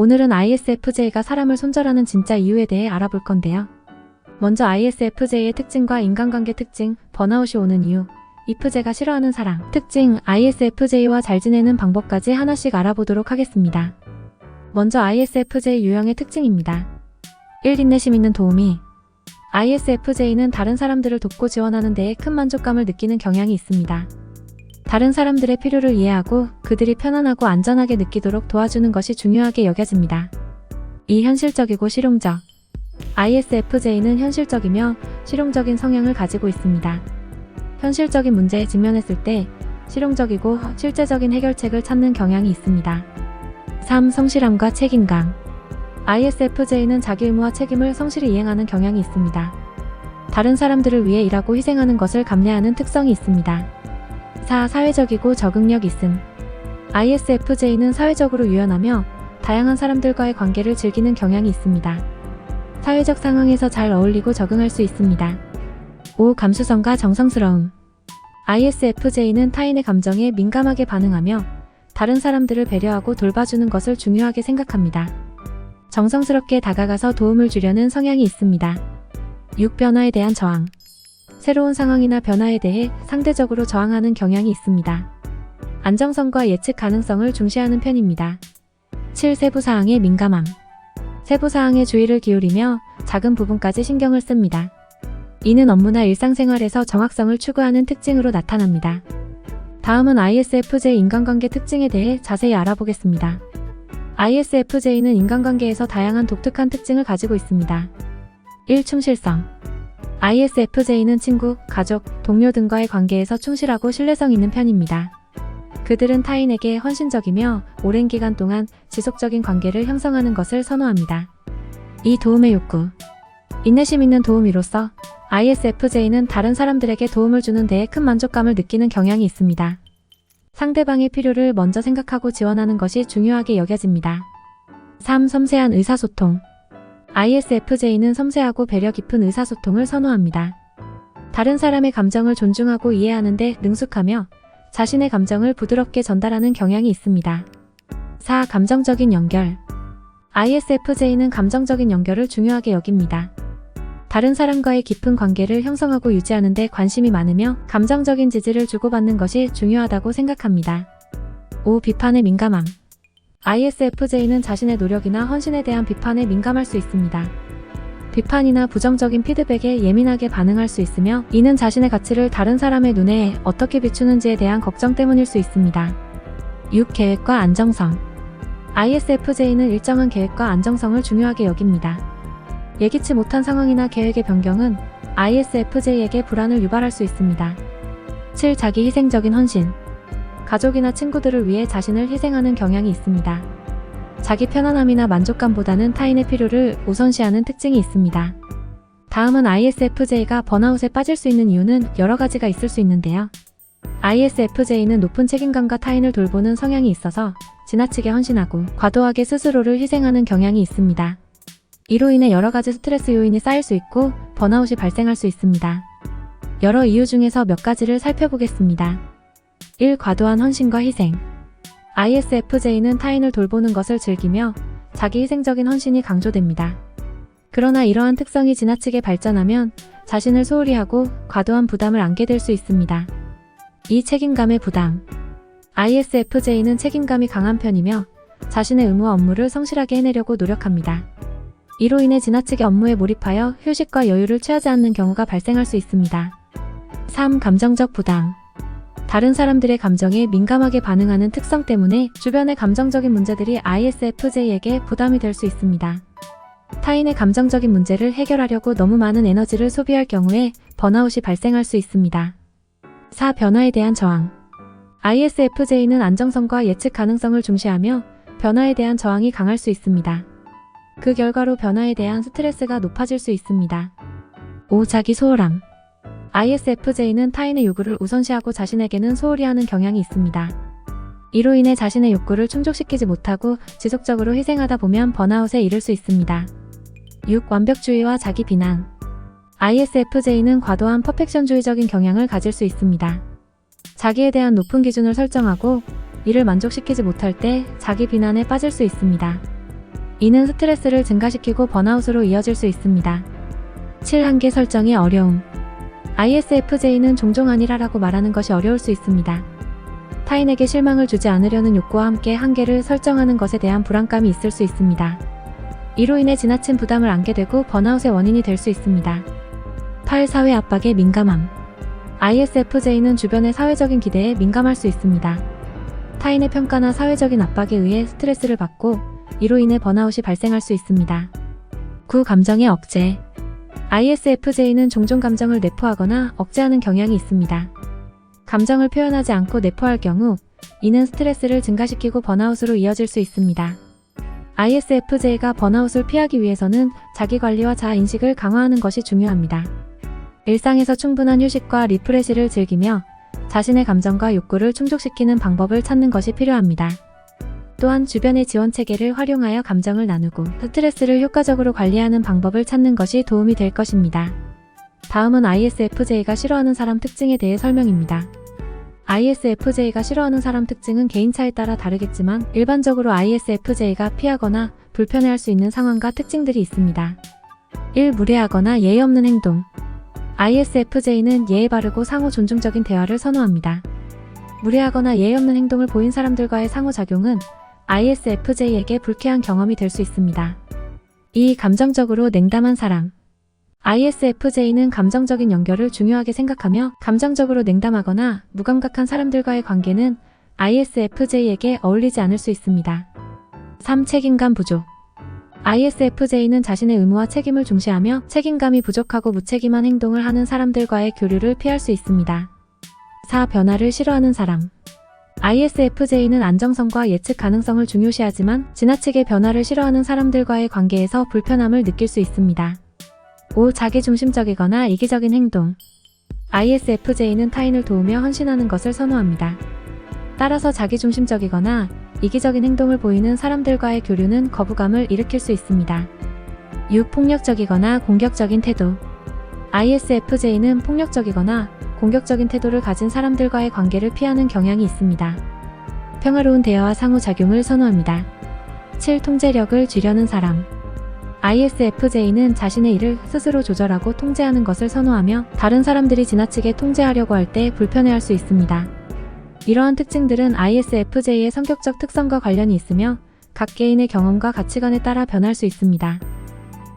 오늘은 ISFJ가 사람을 손절하는 진짜 이유에 대해 알아볼 건데요. 먼저 ISFJ의 특징과 인간관계 특징, 번아웃이 오는 이유, IFJ가 싫어하는 사랑, 특징, ISFJ와 잘 지내는 방법까지 하나씩 알아보도록 하겠습니다. 먼저 ISFJ 유형의 특징입니다. 1. 인내심 있는 도우미. ISFJ는 다른 사람들을 돕고 지원하는 데에 큰 만족감을 느끼는 경향이 있습니다. 다른 사람들의 필요를 이해하고 그들이 편안하고 안전하게 느끼도록 도와주는 것이 중요하게 여겨집니다. 2. 현실적이고 실용적. ISFJ는 현실적이며 실용적인 성향을 가지고 있습니다. 현실적인 문제에 직면했을 때 실용적이고 실제적인 해결책을 찾는 경향이 있습니다. 3. 성실함과 책임감. ISFJ는 자기 의무와 책임을 성실히 이행하는 경향이 있습니다. 다른 사람들을 위해 일하고 희생하는 것을 감내하는 특성이 있습니다. 4. 사회적이고 적응력 있음. ISFJ는 사회적으로 유연하며 다양한 사람들과의 관계를 즐기는 경향이 있습니다. 사회적 상황에서 잘 어울리고 적응할 수 있습니다. 5. 감수성과 정성스러움. ISFJ는 타인의 감정에 민감하게 반응하며 다른 사람들을 배려하고 돌봐주는 것을 중요하게 생각합니다. 정성스럽게 다가가서 도움을 주려는 성향이 있습니다. 6. 변화에 대한 저항. 새로운 상황이나 변화에 대해 상대적으로 저항하는 경향이 있습니다. 안정성과 예측 가능성을 중시하는 편입니다. 7. 세부사항에 민감함. 세부사항에 주의를 기울이며 작은 부분까지 신경을 씁니다. 이는 업무나 일상생활에서 정확성을 추구하는 특징으로 나타납니다. 다음은 ISFJ 인간관계 특징에 대해 자세히 알아보겠습니다. ISFJ는 인간관계에서 다양한 독특한 특징을 가지고 있습니다. 1. 충실성. ISFJ는 친구, 가족, 동료 등과의 관계에서 충실하고 신뢰성 있는 편입니다. 그들은 타인에게 헌신적이며 오랜 기간 동안 지속적인 관계를 형성하는 것을 선호합니다. 2. 도움의 욕구. 인내심 있는 도우미로서 ISFJ는 다른 사람들에게 도움을 주는 데에 큰 만족감을 느끼는 경향이 있습니다. 상대방의 필요를 먼저 생각하고 지원하는 것이 중요하게 여겨집니다. 3. 섬세한 의사소통. ISFJ는 섬세하고 배려 깊은 의사소통을 선호합니다. 다른 사람의 감정을 존중하고 이해하는 데 능숙하며 자신의 감정을 부드럽게 전달하는 경향이 있습니다. 4. 감정적인 연결. ISFJ는 감정적인 연결을 중요하게 여깁니다. 다른 사람과의 깊은 관계를 형성하고 유지하는 데 관심이 많으며 감정적인 지지를 주고받는 것이 중요하다고 생각합니다. 5. 비판에 민감함. ISFJ는 자신의 노력이나 헌신에 대한 비판에 민감할 수 있습니다. 비판이나 부정적인 피드백에 예민하게 반응할 수 있으며 이는 자신의 가치를 다른 사람의 눈에 어떻게 비추는지에 대한 걱정 때문일 수 있습니다. 6. 계획과 안정성. ISFJ는 일정한 계획과 안정성을 중요하게 여깁니다. 예기치 못한 상황이나 계획의 변경은 ISFJ에게 불안을 유발할 수 있습니다. 7. 자기 희생적인 헌신. 가족이나 친구들을 위해 자신을 희생하는 경향이 있습니다. 자기 편안함이나 만족감보다는 타인의 필요를 우선시하는 특징이 있습니다. 다음은 ISFJ가 번아웃에 빠질 수 있는 이유는 여러 가지가 있을 수 있는데요. ISFJ는 높은 책임감과 타인을 돌보는 성향이 있어서 지나치게 헌신하고 과도하게 스스로를 희생하는 경향이 있습니다. 이로 인해 여러 가지 스트레스 요인이 쌓일 수 있고 번아웃이 발생할 수 있습니다. 여러 이유 중에서 몇 가지를 살펴보겠습니다. 1. 과도한 헌신과 희생. ISFJ는 타인을 돌보는 것을 즐기며 자기 희생적인 헌신이 강조됩니다. 그러나 이러한 특성이 지나치게 발전하면 자신을 소홀히 하고 과도한 부담을 안게 될 수 있습니다. 2. 책임감의 부담. ISFJ는 책임감이 강한 편이며 자신의 의무와 업무를 성실하게 해내려고 노력합니다. 이로 인해 지나치게 업무에 몰입하여 휴식과 여유를 취하지 않는 경우가 발생할 수 있습니다. 3. 감정적 부담. 다른 사람들의 감정에 민감하게 반응하는 특성 때문에 주변의 감정적인 문제들이 ISFJ에게 부담이 될 수 있습니다. 타인의 감정적인 문제를 해결하려고 너무 많은 에너지를 소비할 경우에 번아웃이 발생할 수 있습니다. 4. 변화에 대한 저항. ISFJ는 안정성과 예측 가능성을 중시하며 변화에 대한 저항이 강할 수 있습니다. 그 결과로 변화에 대한 스트레스가 높아질 수 있습니다. 5. 자기 소홀함. ISFJ는 타인의 요구를 우선시하고 자신에게는 소홀히 하는 경향이 있습니다. 이로 인해 자신의 욕구를 충족시키지 못하고 지속적으로 희생하다 보면 번아웃에 이를 수 있습니다. 6. 완벽주의와 자기 비난. ISFJ는 과도한 퍼펙션주의적인 경향을 가질 수 있습니다. 자기에 대한 높은 기준을 설정하고 이를 만족시키지 못할 때 자기 비난에 빠질 수 있습니다. 이는 스트레스를 증가시키고 번아웃으로 이어질 수 있습니다. 7. 한계 설정의 어려움. ISFJ는 종종 아니라라고 말하는 것이 어려울 수 있습니다. 타인에게 실망을 주지 않으려는 욕구와 함께 한계를 설정하는 것에 대한 불안감이 있을 수 있습니다. 이로 인해 지나친 부담을 안게 되고 번아웃의 원인이 될 수 있습니다. 8. 사회 압박에 민감함. ISFJ는 주변의 사회적인 기대에 민감할 수 있습니다. 타인의 평가나 사회적인 압박에 의해 스트레스를 받고 이로 인해 번아웃이 발생할 수 있습니다. 9. 감정의 억제. ISFJ는 종종 감정을 내포하거나 억제하는 경향이 있습니다. 감정을 표현하지 않고 내포할 경우 이는 스트레스를 증가시키고 번아웃으로 이어질 수 있습니다. ISFJ가 번아웃을 피하기 위해서는 자기관리와 자아인식을 강화하는 것이 중요합니다. 일상에서 충분한 휴식과 리프레시를 즐기며 자신의 감정과 욕구를 충족시키는 방법을 찾는 것이 필요합니다. 또한 주변의 지원 체계를 활용하여 감정을 나누고 스트레스를 효과적으로 관리하는 방법을 찾는 것이 도움이 될 것입니다. 다음은 ISFJ가 싫어하는 사람 특징에 대해 설명입니다. ISFJ가 싫어하는 사람 특징은 개인차에 따라 다르겠지만 일반적으로 ISFJ가 피하거나 불편해할 수 있는 상황과 특징들이 있습니다. 1. 무례하거나 예의 없는 행동. ISFJ는 예의 바르고 상호 존중적인 대화를 선호합니다. 무례하거나 예의 없는 행동을 보인 사람들과의 상호작용은 ISFJ에게 불쾌한 경험이 될 수 있습니다. 2. 감정적으로 냉담한 사람. ISFJ는 감정적인 연결을 중요하게 생각하며 감정적으로 냉담하거나 무감각한 사람들과의 관계는 ISFJ에게 어울리지 않을 수 있습니다. 3. 책임감 부족. ISFJ는 자신의 의무와 책임을 중시하며 책임감이 부족하고 무책임한 행동을 하는 사람들과의 교류를 피할 수 있습니다. 4. 변화를 싫어하는 사람. ISFJ는 안정성과 예측 가능성을 중요시하지만 지나치게 변화를 싫어하는 사람들과의 관계에서 불편함을 느낄 수 있습니다. 5. 자기중심적이거나 이기적인 행동. ISFJ는 타인을 도우며 헌신하는 것을 선호합니다. 따라서 자기중심적이거나 이기적인 행동을 보이는 사람들과의 교류는 거부감을 일으킬 수 있습니다. 6. 폭력적이거나 공격적인 태도. ISFJ는 폭력적이거나 공격적인 태도를 가진 사람들과의 관계를 피하는 경향이 있습니다. 평화로운 대화와 상호작용을 선호합니다. 7. 통제력을 쥐려는 사람. ISFJ는 자신의 일을 스스로 조절하고 통제하는 것을 선호하며 다른 사람들이 지나치게 통제하려고 할 때 불편해할 수 있습니다. 이러한 특징들은 ISFJ의 성격적 특성과 관련이 있으며 각 개인의 경험과 가치관에 따라 변할 수 있습니다.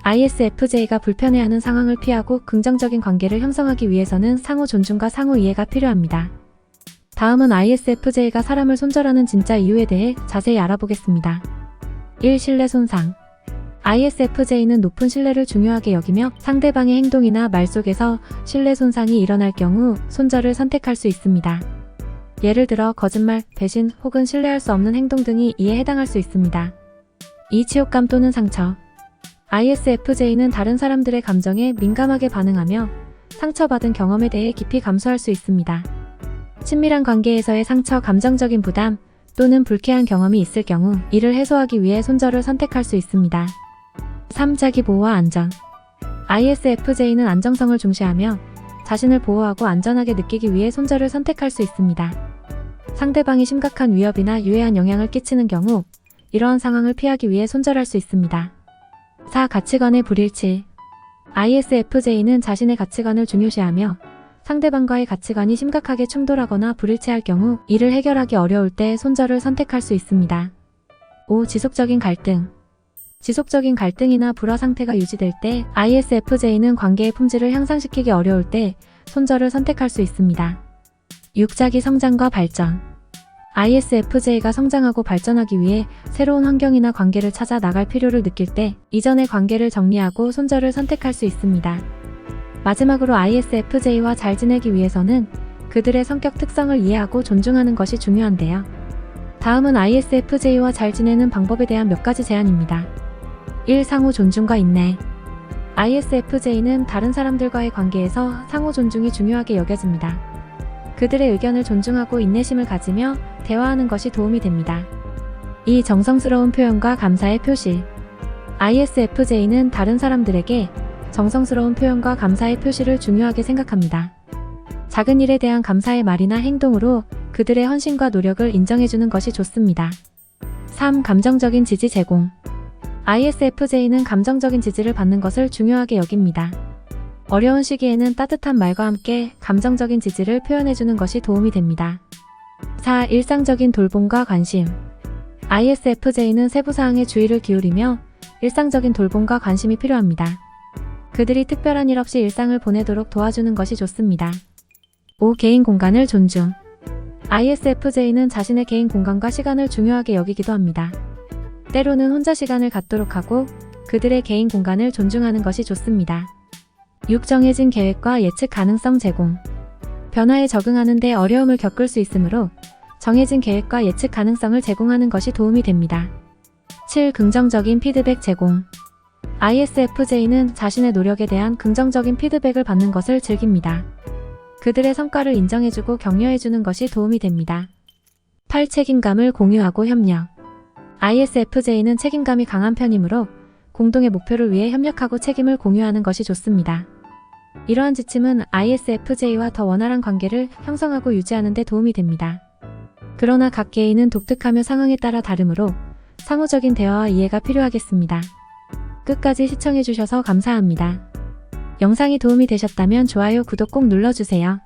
ISFJ가 불편해하는 상황을 피하고 긍정적인 관계를 형성하기 위해서는 상호 존중과 상호 이해가 필요합니다. 다음은 ISFJ가 사람을 손절하는 진짜 이유에 대해 자세히 알아보겠습니다. 1. 신뢰 손상. ISFJ는 높은 신뢰를 중요하게 여기며 상대방의 행동이나 말 속에서 신뢰 손상이 일어날 경우 손절을 선택할 수 있습니다. 예를 들어 거짓말, 배신 혹은 신뢰할 수 없는 행동 등이 이에 해당할 수 있습니다. 2. 치욕감 또는 상처. ISFJ는 다른 사람들의 감정에 민감하게 반응하며 상처받은 경험에 대해 깊이 감수할 수 있습니다. 친밀한 관계에서의 상처, 감정적인 부담 또는 불쾌한 경험이 있을 경우 이를 해소하기 위해 손절을 선택할 수 있습니다. 3. 자기 보호와 안전. ISFJ는 안정성을 중시하며 자신을 보호하고 안전하게 느끼기 위해 손절을 선택할 수 있습니다. 상대방이 심각한 위협이나 유해한 영향을 끼치는 경우 이러한 상황을 피하기 위해 손절할 수 있습니다. 4. 가치관의 불일치. ISFJ는 자신의 가치관을 중요시하며 상대방과의 가치관이 심각하게 충돌하거나 불일치할 경우 이를 해결하기 어려울 때 손절을 선택할 수 있습니다. 5. 지속적인 갈등. 지속적인 갈등이나 불화 상태가 유지될 때 ISFJ는 관계의 품질을 향상시키기 어려울 때 손절을 선택할 수 있습니다. 6. 자기 성장과 발전. ISFJ가 성장하고 발전하기 위해 새로운 환경이나 관계를 찾아 나갈 필요를 느낄 때 이전의 관계를 정리하고 손절을 선택할 수 있습니다. 마지막으로 ISFJ와 잘 지내기 위해서는 그들의 성격 특성을 이해하고 존중하는 것이 중요한데요. 다음은 ISFJ와 잘 지내는 방법에 대한 몇 가지 제안입니다. 1. 상호 존중과 인내. ISFJ는 다른 사람들과의 관계에서 상호 존중이 중요하게 여겨집니다. 그들의 의견을 존중하고 인내심을 가지며 대화하는 것이 도움이 됩니다. 2. 정성스러운 표현과 감사의 표시. ISFJ는 다른 사람들에게 정성스러운 표현과 감사의 표시를 중요하게 생각합니다. 작은 일에 대한 감사의 말이나 행동으로 그들의 헌신과 노력을 인정해주는 것이 좋습니다. 3. 감정적인 지지 제공. ISFJ는 감정적인 지지를 받는 것을 중요하게 여깁니다. 어려운 시기에는 따뜻한 말과 함께 감정적인 지지를 표현해주는 것이 도움이 됩니다. 4. 일상적인 돌봄과 관심. ISFJ는 세부사항에 주의를 기울이며 일상적인 돌봄과 관심이 필요합니다. 그들이 특별한 일 없이 일상을 보내도록 도와주는 것이 좋습니다. 5. 개인 공간을 존중. ISFJ는 자신의 개인 공간과 시간을 중요하게 여기기도 합니다. 때로는 혼자 시간을 갖도록 하고 그들의 개인 공간을 존중하는 것이 좋습니다. 6. 정해진 계획과 예측 가능성 제공. 변화에 적응하는 데 어려움을 겪을 수 있으므로 정해진 계획과 예측 가능성을 제공하는 것이 도움이 됩니다. 7. 긍정적인 피드백 제공. ISFJ는 자신의 노력에 대한 긍정적인 피드백을 받는 것을 즐깁니다. 그들의 성과를 인정해주고 격려해주는 것이 도움이 됩니다. 8. 책임감을 공유하고 협력. ISFJ는 책임감이 강한 편이므로 공동의 목표를 위해 협력하고 책임을 공유하는 것이 좋습니다. 이러한 지침은 ISFJ와 더 원활한 관계를 형성하고 유지하는 데 도움이 됩니다. 그러나 각 개인은 독특하며 상황에 따라 다르므로 상호적인 대화와 이해가 필요하겠습니다. 끝까지 시청해주셔서 감사합니다. 영상이 도움이 되셨다면 좋아요, 구독 꼭 눌러주세요.